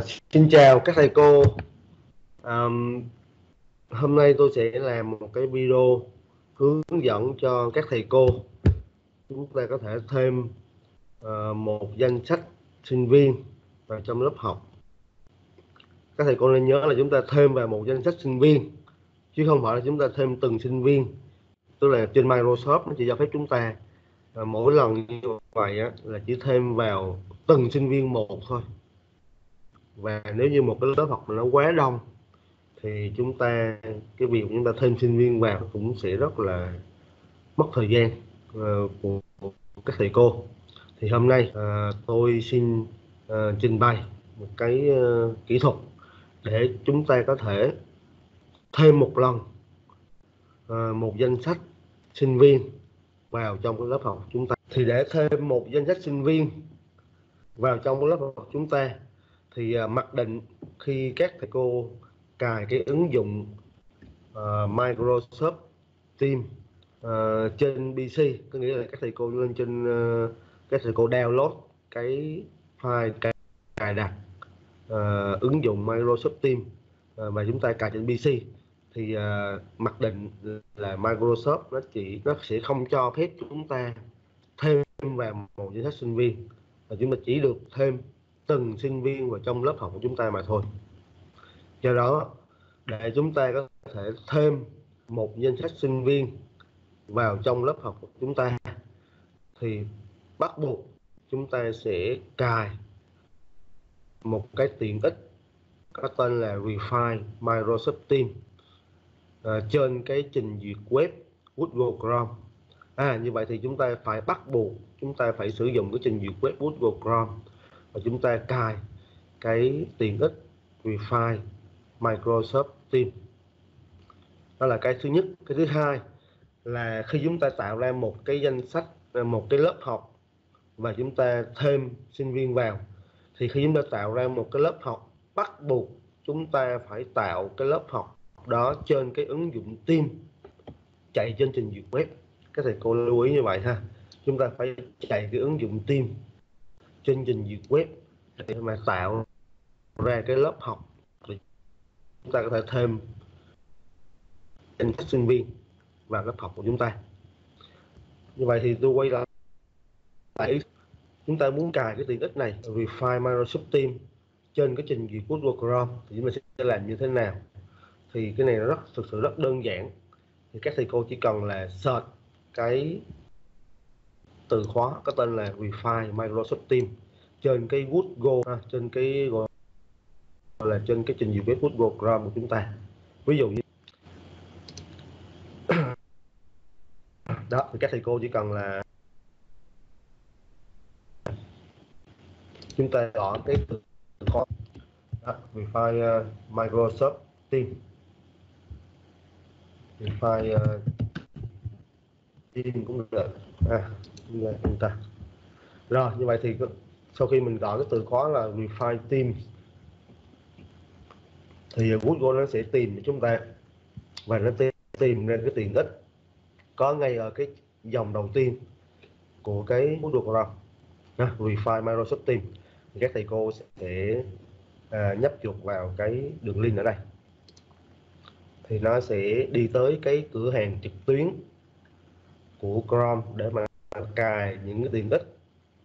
Xin chào các thầy cô. Hôm nay tôi sẽ làm một cái video hướng dẫn cho các thầy cô chúng ta có thể thêm một danh sách sinh viên vào trong lớp học. Các thầy cô nên nhớ là chúng ta thêm vào một danh sách sinh viên chứ không phải là chúng ta thêm từng sinh viên. Tức là trên Microsoft nó chỉ cho phép chúng ta mỗi lần như vậy là chỉ thêm vào từng sinh viên một thôi. Và nếu như một cái lớp học mà nó quá đông thì cái việc chúng ta thêm sinh viên vào cũng sẽ rất là mất thời gian của các thầy cô. Thì hôm nay tôi xin trình bày một cái kỹ thuật để chúng ta có thể thêm một lần một danh sách sinh viên vào trong cái lớp học chúng ta. Thì để thêm một danh sách sinh viên vào trong cái lớp học chúng ta thì mặc định khi các thầy cô cài cái ứng dụng Microsoft Teams trên PC, có nghĩa là các thầy cô lên trên các thầy cô download cái file cài đặt ứng dụng Microsoft Teams và chúng ta cài trên PC thì mặc định là Microsoft nó sẽ không cho phép chúng ta thêm vào một danh sách sinh viên, và chúng ta chỉ được thêm từng sinh viên vào trong lớp học của chúng ta mà thôi. Do đó, để chúng ta có thể thêm một danh sách sinh viên vào trong lớp học của chúng ta thì bắt buộc chúng ta sẽ cài một cái tiện ích có tên là Refine Microsoft Teams trên cái trình duyệt web Google Chrome. Như vậy thì chúng ta phải bắt buộc chúng ta phải sử dụng cái trình duyệt web Google Chrome và chúng ta cài cái tiện ích Refine Microsoft Teams. Đó là cái thứ nhất. Cái thứ hai là khi chúng ta tạo ra một cái danh sách, một cái lớp học và chúng ta thêm sinh viên vào, thì khi chúng ta tạo ra một cái lớp học, bắt buộc chúng ta phải tạo cái lớp học đó trên cái ứng dụng Teams chạy trên trình duyệt web. Các thầy cô lưu ý như vậy ha. Chúng ta phải chạy cái ứng dụng Teams trên trình duyệt web để mà tạo ra cái lớp học, thì chúng ta có thể thêm danh sách sinh viên vào lớp học của chúng ta. Như vậy thì tôi quay lại, chúng ta muốn cài cái tiện ích này Refine Microsoft Teams trên cái trình duyệt Google Chrome thì chúng ta sẽ làm như thế nào? Thì cái này nó thực sự rất đơn giản. Thì các thầy cô chỉ cần là search cái từ khóa có tên là Refine Microsoft Teams trên cái Google, trên cái gọi là trên cái trình duyệt web Google Chrome của chúng ta. Ví dụ như đó, thì các thầy cô chỉ cần là chúng ta gõ cái từ khóa Refine Microsoft Teams, Refine Teams cũng được. Chúng ta rồi, như vậy thì sau khi mình gõ cái từ khóa là Refine Teams thì Google nó sẽ tìm cho chúng ta và nó tìm ra cái tiện ích có ngay ở cái dòng đầu tiên của cái Google Chrome, Refine Microsoft Teams. Thì các thầy cô sẽ nhấp chuột vào cái đường link ở đây thì nó sẽ đi tới cái cửa hàng trực tuyến của Chrome để mà cài những cái tiện ích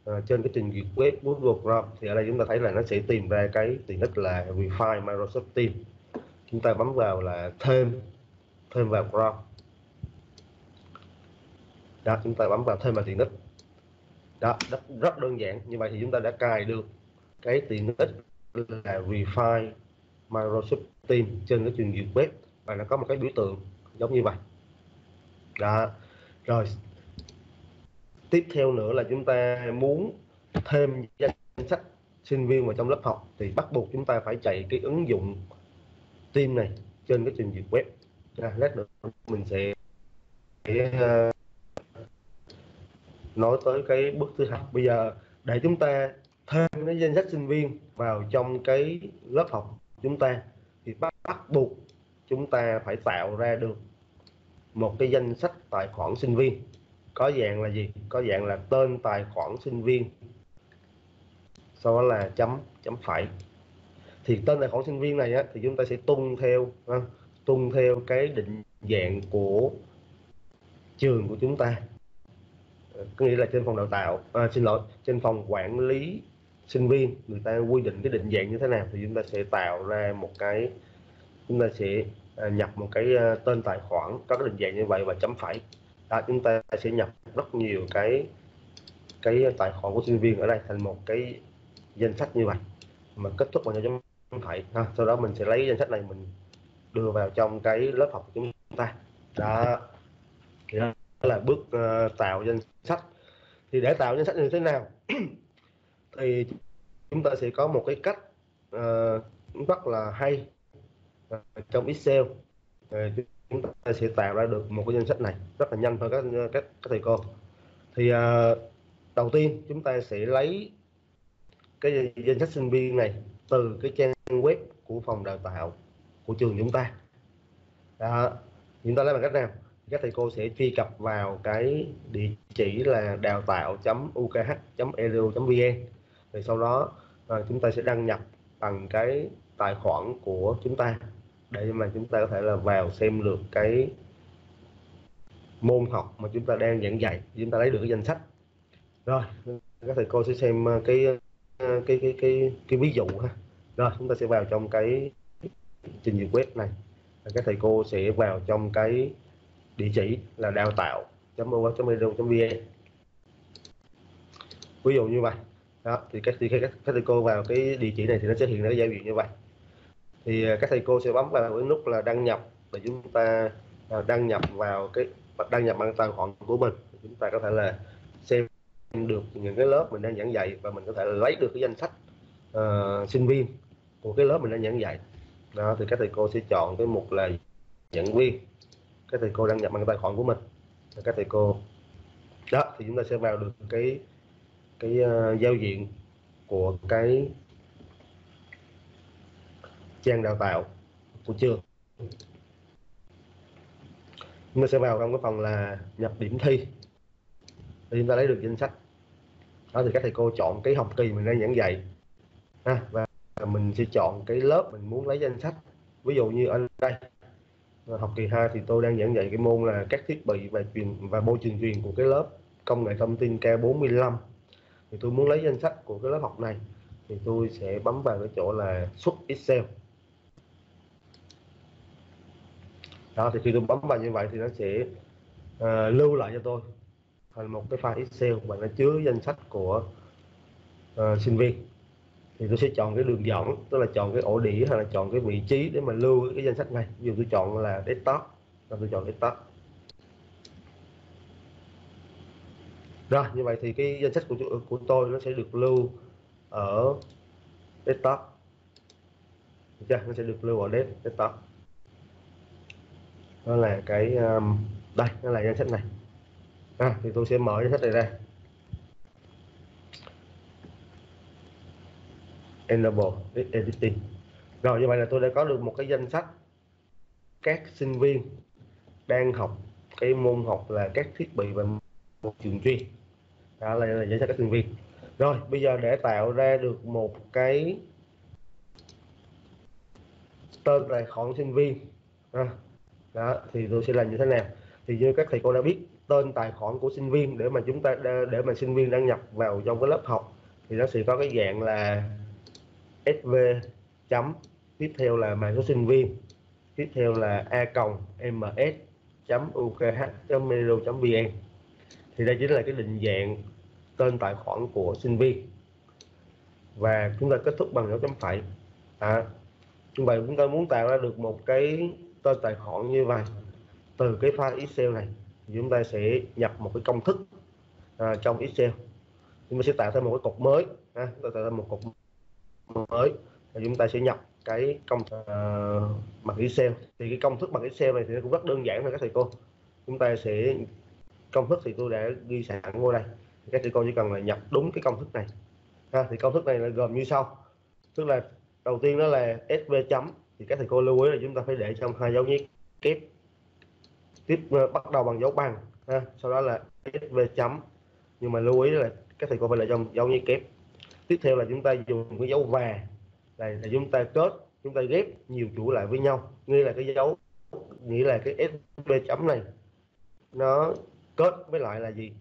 trên cái trình duyệt web Google Chrome. Thì ở đây chúng ta thấy là nó sẽ tìm ra cái tiện ích là Refine Microsoft Teams. Chúng ta bấm vào là thêm vào Chrome. Đó, chúng ta bấm vào thêm vào tiện ích. Đó, rất đơn giản. Như vậy thì chúng ta đã cài được cái tiện ích là Refine Microsoft Teams trên cái trình duyệt web và nó có một cái biểu tượng giống như vậy. Đó. Rồi, tiếp theo nữa là chúng ta muốn thêm danh sách sinh viên vào trong lớp học thì bắt buộc chúng ta phải chạy cái ứng dụng Teams này trên cái trình duyệt web. Lát nữa mình sẽ nói tới cái bước thứ hai. Bây giờ để chúng ta thêm cái danh sách sinh viên vào trong cái lớp học chúng ta thì bắt buộc chúng ta phải tạo ra được một cái danh sách tài khoản sinh viên. Có dạng là gì? Có dạng là tên tài khoản sinh viên, sau đó là chấm phẩy. Thì tên tài khoản sinh viên này á, thì chúng ta sẽ tuân theo cái định dạng của trường của chúng ta. Có nghĩa là trên phòng đào tạo, xin lỗi, trên phòng quản lý sinh viên người ta quy định cái định dạng như thế nào, thì chúng ta sẽ tạo ra một cái, chúng ta sẽ nhập một cái tên tài khoản có cái định dạng như vậy và chấm phẩy. Đó, chúng ta sẽ nhập rất nhiều cái tài khoản của sinh viên ở đây thành một cái danh sách như vậy mà kết thúc bằng chấm phẩy. Sau đó mình sẽ lấy danh sách này mình đưa vào trong cái lớp học của chúng ta. Đó, thì đó là bước tạo danh sách. Thì để tạo danh sách như thế nào thì chúng ta sẽ có một cái cách rất là hay trong Excel. Chúng ta sẽ tạo ra được một cái danh sách này rất là nhanh thôi các thầy cô. Thì đầu tiên chúng ta sẽ lấy cái danh sách sinh viên này từ cái trang web của phòng đào tạo của trường chúng ta. Đó, chúng ta lấy bằng cách nào? Các thầy cô sẽ truy cập vào cái địa chỉ là đào tạo.ukh.edu.vn, rồi sau đó chúng ta sẽ đăng nhập bằng cái tài khoản của chúng ta để mà chúng ta có thể là vào xem được cái môn học mà chúng ta đang giảng dạy, chúng ta lấy được cái danh sách. Rồi các thầy cô sẽ xem cái ví dụ ha. Rồi chúng ta sẽ vào trong cái trình duyệt web này, các thầy cô sẽ vào trong cái địa chỉ là đào tạo.ukh.edu.vn, ví dụ như vậy. Đó, thì các thầy cô vào cái địa chỉ này thì nó sẽ hiện ra cái giao diện như vậy. Thì các thầy cô sẽ bấm vào cái nút là đăng nhập để chúng ta đăng nhập vào cái bằng tài khoản của mình. Chúng ta có thể là xem được những cái lớp mình đang giảng dạy và mình có thể là lấy được cái danh sách sinh viên của cái lớp mình đang giảng dạy. Đó, thì các thầy cô sẽ chọn cái mục là giảng viên, các thầy cô đăng nhập bằng tài khoản của mình. Các thầy cô đó thì chúng ta sẽ vào được cái giao diện của cái trang đào tạo của trường. Chúng ta sẽ vào trong cái phần là nhập điểm thi để chúng ta lấy được danh sách. Đó, thì các thầy cô chọn cái học kỳ mình đang giảng dạy và mình sẽ chọn cái lớp mình muốn lấy danh sách. Ví dụ như ở đây học kỳ 2 thì tôi đang giảng dạy cái môn là các thiết bị và môi trường truyền của cái lớp công nghệ thông tin K45, thì tôi muốn lấy danh sách của cái lớp học này thì tôi sẽ bấm vào cái chỗ là xuất Excel. Đó, thì khi tôi bấm vào như vậy thì nó sẽ lưu lại cho tôi thành một cái file Excel và nó chứa danh sách của sinh viên. Thì tôi sẽ chọn cái đường dẫn, tức là chọn cái ổ đĩa hay là chọn cái vị trí để mà lưu cái danh sách này. Ví dụ tôi chọn là desktop, tôi chọn desktop. Rồi như vậy thì cái danh sách của tôi nó sẽ được lưu ở desktop. Được chưa? Nó sẽ được lưu ở desktop. Đó là cái đây, nó là danh sách này. Thì tôi sẽ mở danh sách này ra, enable editing. Rồi như vậy là tôi đã có được một cái danh sách các sinh viên đang học cái môn học là các thiết bị và một trường chuyên. Đó là danh sách các sinh viên. Rồi bây giờ để tạo ra được một cái tên tài khoản sinh viên đó thì tôi sẽ làm như thế nào? Thì như các thầy cô đã biết, tên tài khoản của sinh viên để mà sinh viên đăng nhập vào trong cái lớp học thì nó sẽ có cái dạng là sv chấm, tiếp theo là mã số sinh viên, tiếp theo là a.ms.ukh.edu.vn. thì đây chính là cái định dạng tên tài khoản của sinh viên và chúng ta kết thúc bằng dấu chấm phẩy. Như vậy chúng ta muốn tạo ra được một cái tên tài khoản như vậy từ cái file Excel này thì chúng ta sẽ nhập một cái công thức trong Excel. Chúng ta sẽ tạo thêm một cái cột mới, tạo thêm một cột mới và chúng ta sẽ nhập cái bằng Excel. Thì cái công thức bằng Excel này thì nó cũng rất đơn giản thôi các thầy cô. Chúng ta sẽ công thức thì tôi đã ghi sẵn vô đây, các thầy cô chỉ cần là nhập đúng cái công thức này. Thì công thức này là gồm như sau, tức là đầu tiên đó là sv chấm, thì các thầy cô lưu ý là chúng ta phải để trong 2 dấu nhét kép, tiếp bắt đầu bằng dấu bằng sau đó là sv chấm, nhưng mà lưu ý là các thầy cô phải để trong dấu nhét kép. Tiếp theo là chúng ta dùng cái dấu và Đây là chúng ta kết, chúng ta ghép nhiều chuỗi lại với nhau, nghĩa là cái dấu, nghĩa là cái SB chấm này nó kết với lại là gì,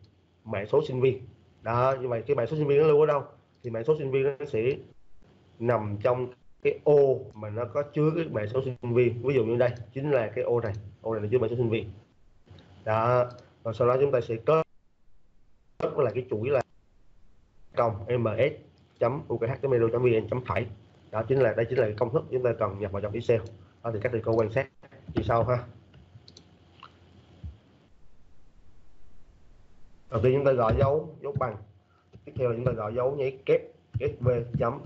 mã số sinh viên. Đó, như vậy cái mã số sinh viên nó lưu ở đâu, thì mã số sinh viên nó sẽ nằm trong cái ô mà nó có chứa cái mã số sinh viên. Ví dụ như đây chính là cái ô này là chứa mã số sinh viên. Đó, rồi sau đó chúng ta sẽ kết với lại cái chuỗi là công ms ukh vn chấm phẩy. Đó chính là, đây chính là cái công thức chúng ta cần nhập vào trong Excel. Đó thì các thầy cô quan sát như sau ha. Đầu tiên chúng ta gọi dấu bằng, tiếp theo là chúng ta gọi dấu nháy kép sv chấm,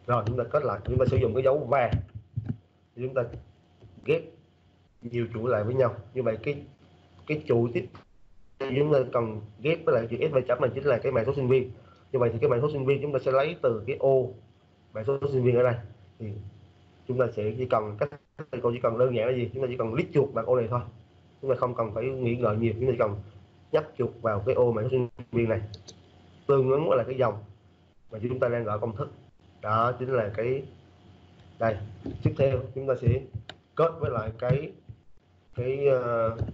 rồi chúng ta kết lại, chúng ta sử dụng cái dấu và chúng ta ghép nhiều chuỗi lại với nhau. Như vậy cái chuỗi tiếp chúng ta cần ghép với lại chữ sv chấm này chính là cái mã số sinh viên. Như vậy thì cái mã số sinh viên chúng ta sẽ lấy từ cái ô mã số sinh viên ở đây, thì chúng ta sẽ chỉ cần, các thầy cô chỉ cần đơn giản là gì, chúng ta chỉ cần click chuột vào ô này thôi, chúng ta không cần phải nghĩ ngợi nhiều, chúng ta chỉ cần nhấp chuột vào cái ô mã số sinh viên này tương ứng với là cái dòng mà chúng ta đang gọi công thức. Đó chính là cái đây. Tiếp theo chúng ta sẽ kết với lại cái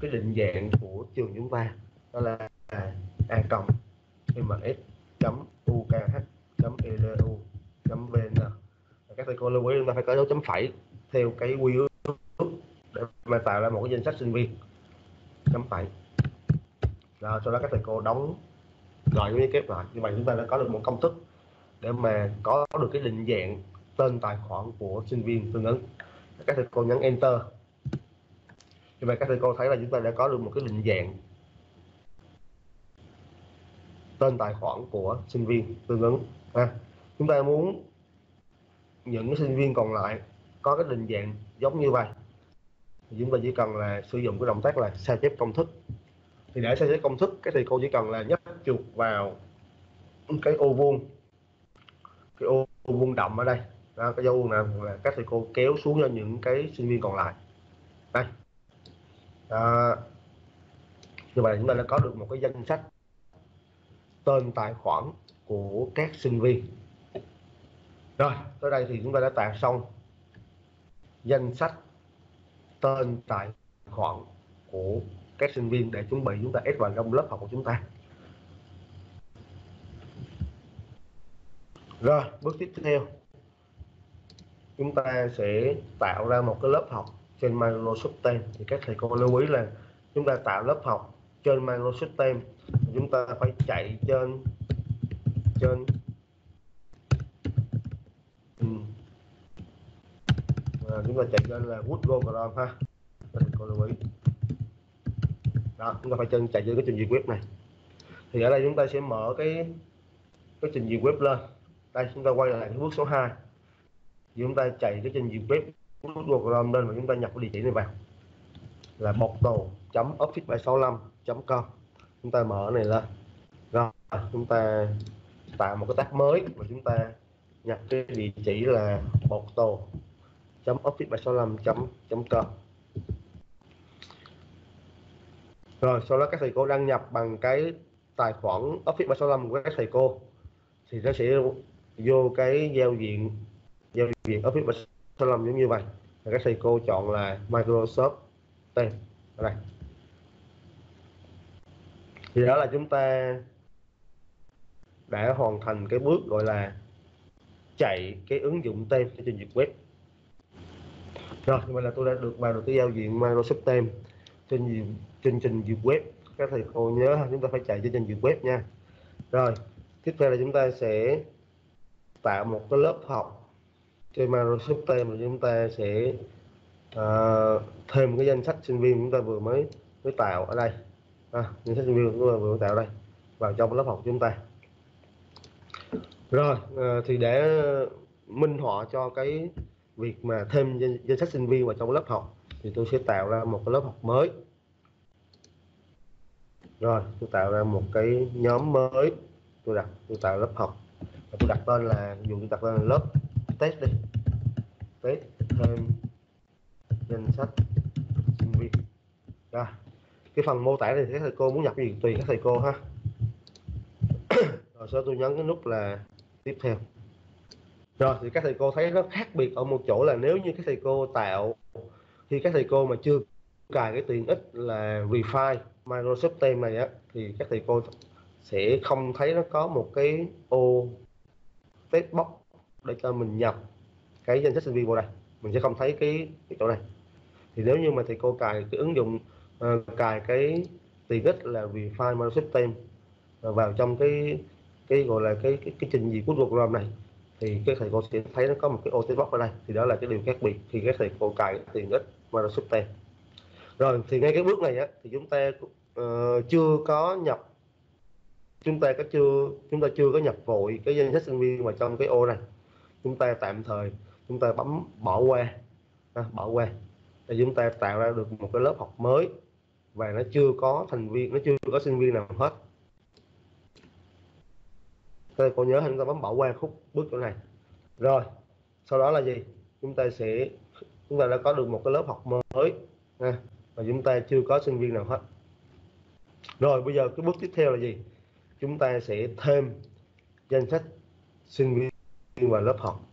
định dạng của trường chúng ta, đó là a cộng ms chấm ukh chấm edu chấm vn. Các thầy cô lưu ý chúng ta phải có dấu chấm phẩy theo cái quy ước để mà tạo ra một cái danh sách sinh viên, chấm phẩy. Rồi sau đó các thầy cô đóng gọi với kép lại. Như vậy chúng ta đã có được một công thức để mà có được cái định dạng tên tài khoản của sinh viên tương ứng. Các thầy cô nhấn enter. Như vậy các thầy cô thấy là chúng ta đã có được một cái định dạng tên tài khoản của sinh viên tương ứng. Chúng ta muốn những cái sinh viên còn lại có cái định dạng giống như vậy thì chúng ta chỉ cần là sử dụng cái động tác là sao chép công thức. Thì để sao chép công thức, các thầy cô chỉ cần là nhấp chuột vào cái ô vuông, cái ô vuông đậm ở đây. Đó, cái dấu vuông này là các thầy cô kéo xuống cho những cái sinh viên còn lại đây. Đó. Như vậy chúng ta đã có được một cái danh sách tên tài khoản của các sinh viên. Rồi tới đây thì chúng ta đã tạo xong danh sách tên tài khoản của các sinh viên để chuẩn bị chúng ta ép vào trong lớp học của chúng ta. Rồi bước tiếp theo chúng ta sẽ tạo ra một cái lớp học trên Microsoft Teams. Thì các thầy cô lưu ý là chúng ta tạo lớp học trên Microsoft Teams, chúng ta phải chạy trên chúng ta chạy trên là Google Chrome ha. Các thầy cô lưu ý. Đó, chúng ta phải chạy trên cái trình duyệt web này. Thì ở đây chúng ta sẽ mở cái trình duyệt web lên. Đây chúng ta quay lại cái bước số 2. Chúng ta chạy cái trình duyệt web Google Chrome lên và chúng ta nhập cái địa chỉ này vào là portal.office365.com. Chúng ta mở này lên. Rồi chúng ta tạo một cái tab mới và chúng ta nhập cái địa chỉ là portal.office365.com. Rồi sau đó các thầy cô đăng nhập bằng cái tài khoản Office 365 của các thầy cô thì nó sẽ vô cái giao diện Office 365 giống như vậy. Và các thầy cô chọn là Microsoft Teams ở đây. Thì đó là chúng ta đã hoàn thành cái bước gọi là chạy cái ứng dụng Teams trên duyệt web. Rồi như vậy là tôi đã được vào được cái giao diện Microsoft Teams trên trình duyệt web. Các thầy cô nhớ chúng ta phải chạy trên trình duyệt web nha. Rồi tiếp theo là chúng ta sẽ tạo một cái lớp học trên Microsoft Teams và chúng ta sẽ thêm cái danh sách sinh viên chúng ta vừa mới tạo ở đây. Danh sách sinh viên chúng ta vừa tạo đây vào trong lớp học chúng ta. Rồi thì để minh họa cho cái việc mà thêm danh sách sinh viên vào trong lớp học thì tôi sẽ tạo ra một cái lớp học mới. Rồi tôi tạo ra một cái nhóm mới, tôi tạo lớp học và tôi đặt tên là, ví dụ tôi đặt tên là lớp test đi, test thêm danh sách sinh viên. Rồi cái phần mô tả này thì các thầy cô muốn nhập gì tùy các thầy cô ha. Rồi sau tôi nhấn cái nút là tiếp theo. Rồi thì các thầy cô thấy nó khác biệt ở một chỗ là nếu như các thầy cô tạo, khi các thầy cô mà chưa cài cái tiện ích là Refine Microsoft Teams này á, thì các thầy cô sẽ không thấy nó có một cái ô text box để cho mình nhập cái danh sách sinh viên vào đây, mình sẽ không thấy cái chỗ này. Thì nếu như mà thầy cô cài cái ứng dụng cài cái tiện ích là Refine Microsoft Teams vào trong cái gọi là cái trình duyệt của Google Chrome này, thì các thầy cô sẽ thấy nó có một cái ô text box ở đây. Thì đó là cái điều khác biệt khi các thầy cô cài tiện ích Microsoft Teams. Rồi thì ngay cái bước này á, thì chúng ta chưa có nhập, chúng ta chưa có nhập vội cái danh sách sinh viên vào trong cái ô này. Chúng ta tạm thời chúng ta bấm bỏ qua, bỏ qua để chúng ta tạo ra được một cái lớp học mới và nó chưa có thành viên, nó chưa có sinh viên nào hết. Các cô nhớ chúng ta bấm bỏ qua bước chỗ này. Rồi sau đó là gì, chúng ta đã có được một cái lớp học mới và chúng ta chưa có sinh viên nào hết. Rồi bây giờ cái bước tiếp theo là gì, chúng ta sẽ thêm danh sách sinh viên vào lớp học.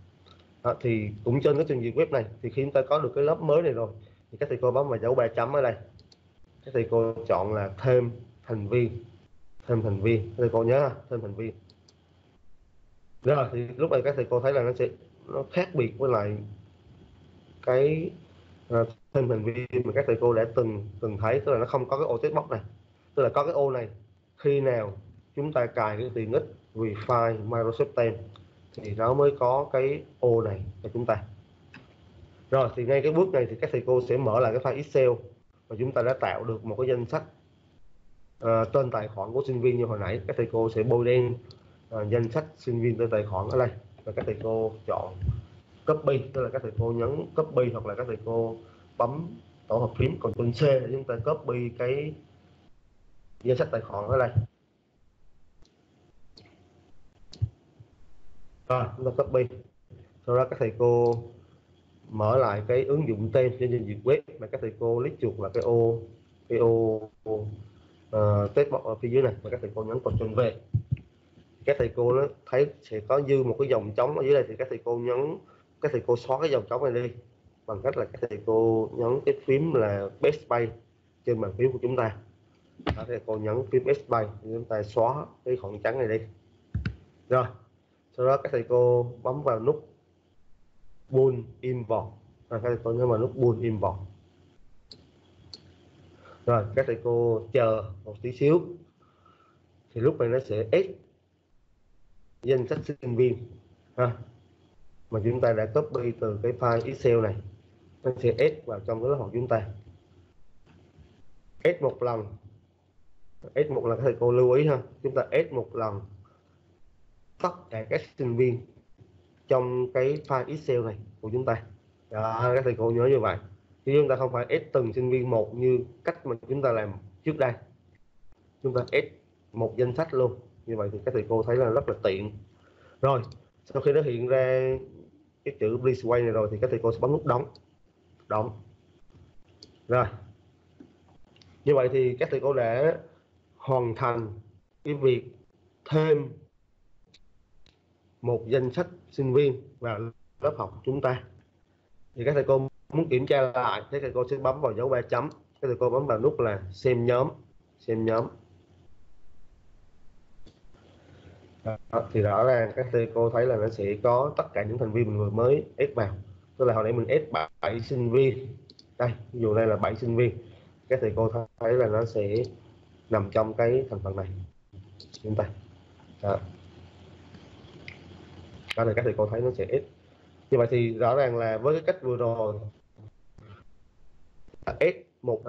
Thì cũng trên cái trình duyệt web này, thì khi chúng ta có được cái lớp mới này rồi thì các thầy cô bấm vào dấu 3 chấm ở đây, các thầy cô chọn là thêm thành viên. Các thầy cô nhớ thêm thành viên. Rồi thì lúc này các thầy cô thấy là nó khác biệt với lại cái thêm thành viên mà các thầy cô đã từng thấy, tức là nó không có cái ô text box này, tức là có cái ô này khi nào chúng ta cài cái tiện ích Refine Microsoft Teams thì nó mới có cái ô này cho chúng ta. Rồi thì ngay cái bước này thì các thầy cô sẽ mở lại cái file Excel và chúng ta đã tạo được một cái danh sách tên tài khoản của sinh viên như hồi nãy. Các thầy cô sẽ bôi đen danh sách sinh viên tên tài khoản ở đây và các thầy cô chọn copy, tức là các thầy cô nhấn copy, hoặc là các thầy cô bấm tổ hợp phím Ctrl C để chúng ta copy cái danh sách tài khoản ở đây. Rồi chúng ta copy, sau đó các thầy cô mở lại cái ứng dụng tên trên trình duyệt web và các thầy cô click chuột là cái ô text box ở phía dưới này và các thầy cô nhấn Ctrl V. Các thầy cô nó thấy sẽ có dư một cái dòng trống ở dưới đây, thì các thầy cô xóa cái dòng trống này đi bằng cách là các thầy cô nhấn cái phím là Backspace trên bàn phím của chúng ta. Các thầy cô nhấn phím Backspace thì chúng ta xóa cái khoảng trắng này đi. Rồi sau đó các thầy cô bấm vào nút Pull Import, các thầy cô nhấn vào nút Pull Import. Rồi các thầy cô chờ một tí xíu thì lúc này nó sẽ add danh sách sinh viên mà chúng ta đã copy từ cái file Excel này, nó sẽ add vào trong cái lớp học chúng ta. Add một lần các thầy cô lưu ý chúng ta add một lần tất cả các sinh viên trong cái file Excel này của chúng ta. Đó, các thầy cô nhớ như vậy, chứ chúng ta không phải add từng sinh viên một như cách mà chúng ta làm trước đây. Chúng ta add một danh sách luôn, như vậy thì các thầy cô thấy là rất là tiện. Rồi sau khi nó hiện ra cái chữ please wait này rồi thì các thầy cô sẽ bấm nút đóng. Rồi như vậy thì các thầy cô đã hoàn thành cái việc thêm một danh sách sinh viên vào lớp học chúng ta. Thì các thầy cô muốn kiểm tra lại, các thầy cô sẽ bấm vào dấu 3 chấm, các thầy cô bấm vào nút là xem nhóm. Đó, thì rõ ràng các thầy cô thấy là nó sẽ có tất cả những thành viên mình vừa mới add vào, tức là hồi nãy mình add 7 sinh viên, đây ví dụ đây là 7 sinh viên, các thầy cô thấy là nó sẽ nằm trong cái thành phần này chúng ta. Đó thì các thầy cô thấy nó sẽ add như vậy. Thì rõ ràng là với cái cách vừa rồi add một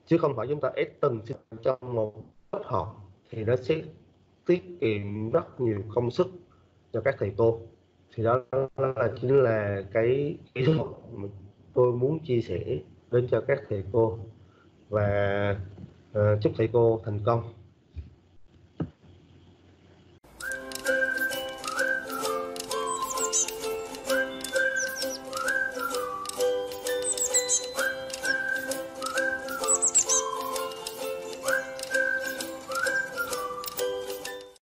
chứ không phải chúng ta add từng trong một lớp học, thì nó sẽ tiết kiệm rất nhiều công sức cho các thầy cô. Thì đó chính là cái kỹ thuật mà tôi muốn chia sẻ đến cho các thầy cô, và chúc thầy cô thành công.